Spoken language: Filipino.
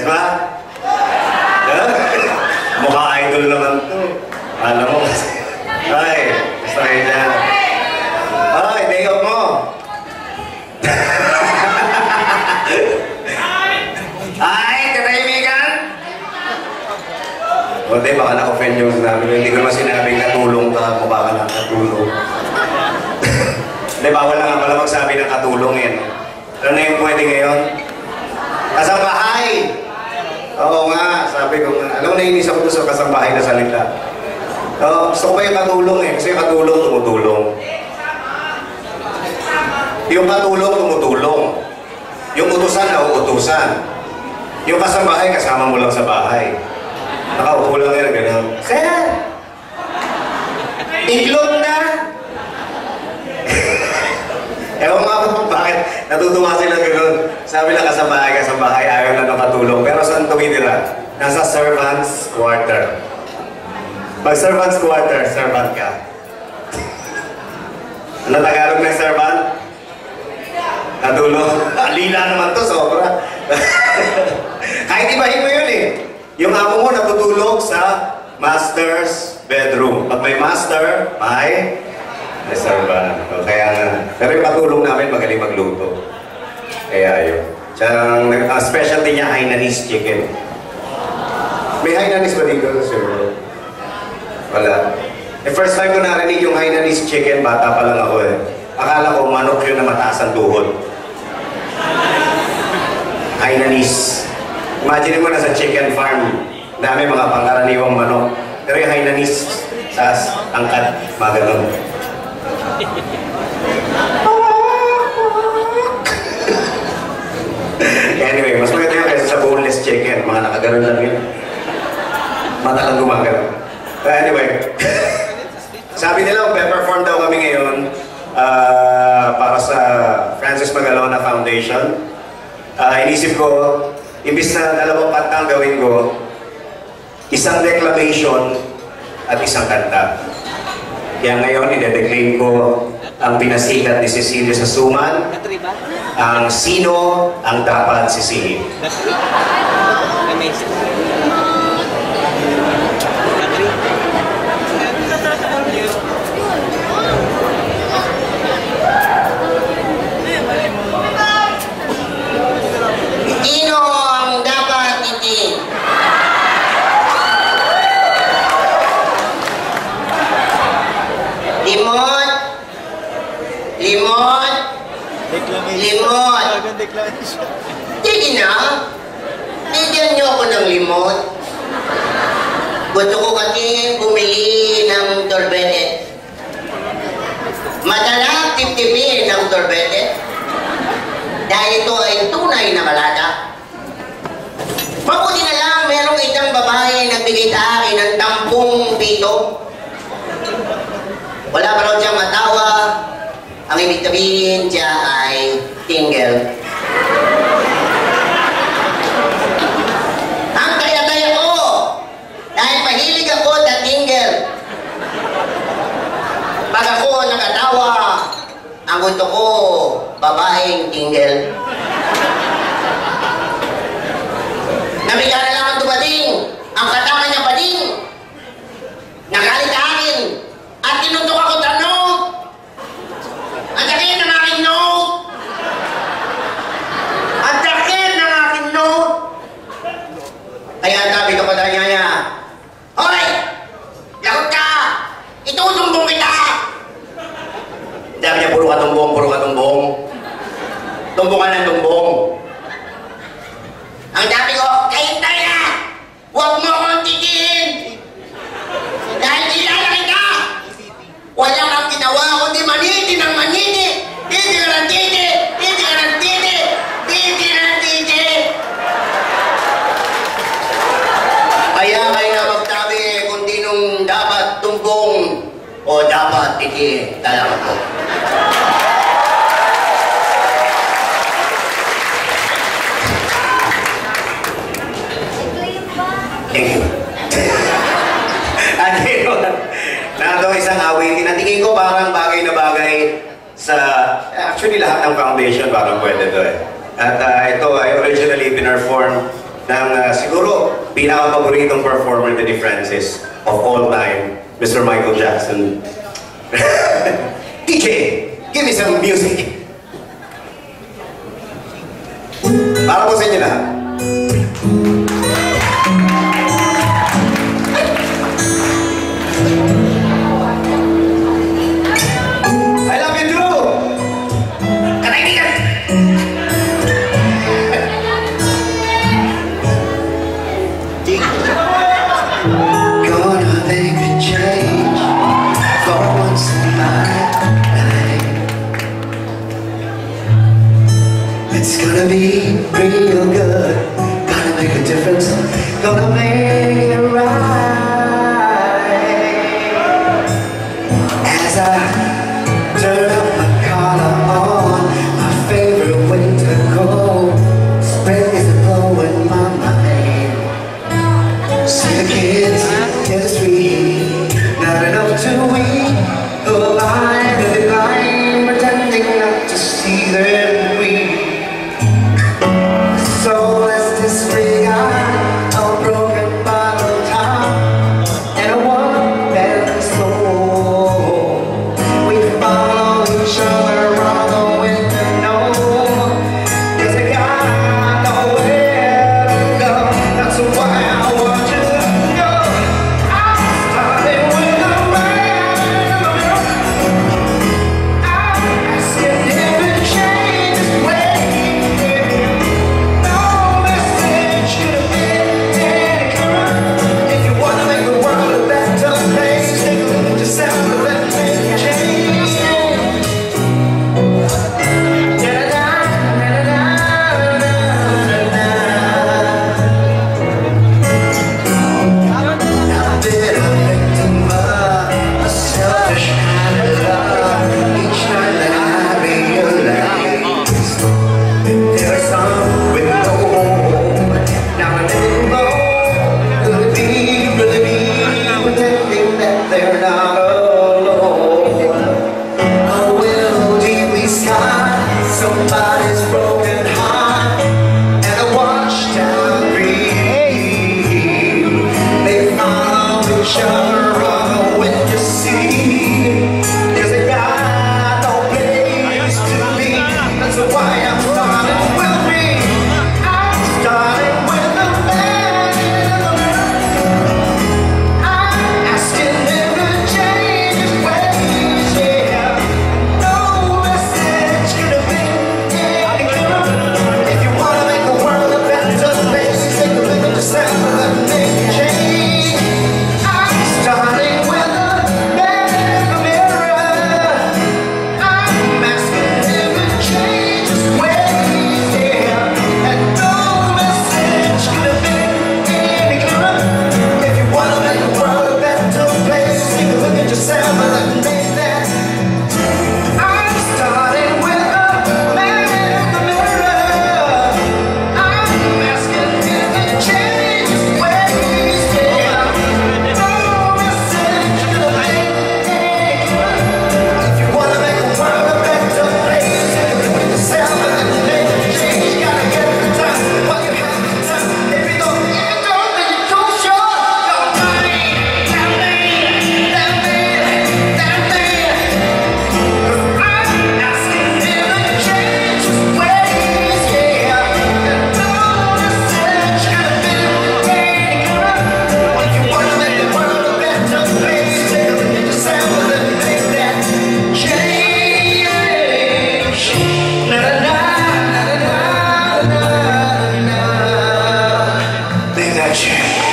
ba? Mukha idol naman to. Alam mo kasi. Ay, gusto kayo dyan. Ay, day off mo. Ay, katahimikan! O, di, baka na-offend yung sinabi. Hindi ko naman sinabing katulong ka, mukha ka ng katulong. Hindi, bawal na nga pala magsabi ng katulong yan. Ano na yung pwede ngayon? Kasambahay! Oo nga, sabi ko nga. Alam mo, nainis ako sa kasambahay na salita. Gusto ko ba yung katulong eh? Kasi yung katulong, tumutulong. Yung katulong, tumutulong. Yung utusan na uutusan. Yung kasambahay, kasama mo lang sa bahay. Nakaupo lang yan, gano'n. Sir! Iglog na! Ewan nga po bakit natutuwa sila gano'n. Sabi lang kasambahay, ayaw lang nakatulong. Pero saan tumitira? Nasa servant's quarter. Pag servant's quarter, servant ka. Ano Tagalog ng servant? Katulong. Alila naman to, sobra. Kahit ibahin mo yun eh. Yung amo mo natutulog sa master's bedroom. Pag may master, may servant. So, kaya nga. Pero yung katulong namin magaling magluto. Kaya yun. Ang specialty niya, Hainanese chicken. May Hainanese ba dito, sir? Wala. First time ko narinig yung Hainanese chicken, bata pa lang ako eh. Akala ko manok yun na mataas ang tuhod. Hainanese. Imagine mo na sa chicken farm, dami mga pangkaraniwang manok. Pero yung Hainanese, taas, angkat, mga ganun. Anyway, mas maganda yung kaysa sa boneless chicken. Mga nakaganon lang yun. Mata lang gumagano. Anyway, sabi nila, pe-perform daw kami ngayon para sa Francis Magalona Foundation. Inisip ko, imbis na 2 kanta ang gawin ko, isang declamation at isang kanta. Kaya ngayon, ide-declaim ko ang pinasikat ni Cecilio Sasuman, ang Sino ang Dapat Sisihin. Sino ang dapat sisihin? Limot! Limot! Limot! Sige na! Bigyan niyo ako ng limot. Gusto ko kasi bumili ng torbete. Madala tip-tipin ng torbete. Dahil ito ay tunay na malata. Mabuti na lang merong isang babae nagbigay sa akin ng 10 piso. Wala pa raw siyang matawa. Ang ibig sabihin siya ay single. Ang kaya-kaya ko, dahil mahilig ako sa single. Pag ako nakatawa, ang gusto ko, babaeng single. Nabigala lang ang dumating, ang katama niya pa din. Nagalit sa akin, at tinuntok ako sa note. Ang sakit ng aking note. Ang sakit ng aking note. Kaya sabi ko sa kanya, hoy! Lagot ka! Itutumbong kita! Sabi niya, puro ka tumbong, puro ka tumbong. Tumbong ka ng tumbong. Ang sabi ko, kahit tayo! Huwag mo akong titiin! Dahil kilala kita! Wala kang ginawa kundi maniti ng maniti! Titi ka ng titi! Titi ka ng titi! Titi ng titi! Kaya kayo na magsabi kung dinong dapat tumbong o dapat titi. Salamat po. Thank you. At yun, nato isang awitin. Natingin ko parang bagay na bagay sa, actually lahat ng foundation parang pwede to eh. At ito ay originally pinerform ng siguro pinaka-paboritong performer ni Francis of all time, Mr. Michael Jackson. DJ, give me some music. Para po sa inyo lahat. I love you too! Kaibigan! Gonna make a change for once in my life. It's gonna be real good. Gonna make a difference. Gonna make it right. As I turn up my collar on my favorite winter coat, spring is blowing my mind. See the kids in the street, not enough to eat. Who alive and blind, pretending not to see them weep. So let's disregard a broken bottle top and a one-band soul. We follow each other on the winter snow. There's a guy nowhere to go. That's why I want you to know. I'm starting with a man in the mirror. I'm asking him to change his ways. No message could have been any clearer. If you want to make the world a better place, take a look at yourself and let me make a change. I've been a victim of a selfish kind of love. Each night that I realize that there's some with no home. Now I never know, could it be, really be, pretending that they're not alone. Oh, will deeply sky somebody's broken heart and a washed down dream. They follow each other on the winter sea. There's a guy, no place to be. That's why I'm starting with me. I'm starting with a man in the mirror. I'm asking him to change his ways, yeah. No message could have been any clearer. If you want to make the world a better place, take a look at yourself and let me make a change. I'm starting with a man in the mirror. I'm asking him to change his ways, yeah. And no message could have been any clearer. If you want to make the world a better place, take a look at yourself and let me make that. I'm starting with a man in the mirror. I'm asking him to change his ways, yeah. No message could have been any clearer. If you want to make the world a better place, take a look at yourself and let me make a change. Gotta get the time while you have the time. If you don't, then you don't show your money. That man. I'm asking him to change his ways, yeah. And no message could have been any clearer. If you want to make the world a better place, take a look at yourself and let me make that change. Na na na na na na na. Make that change.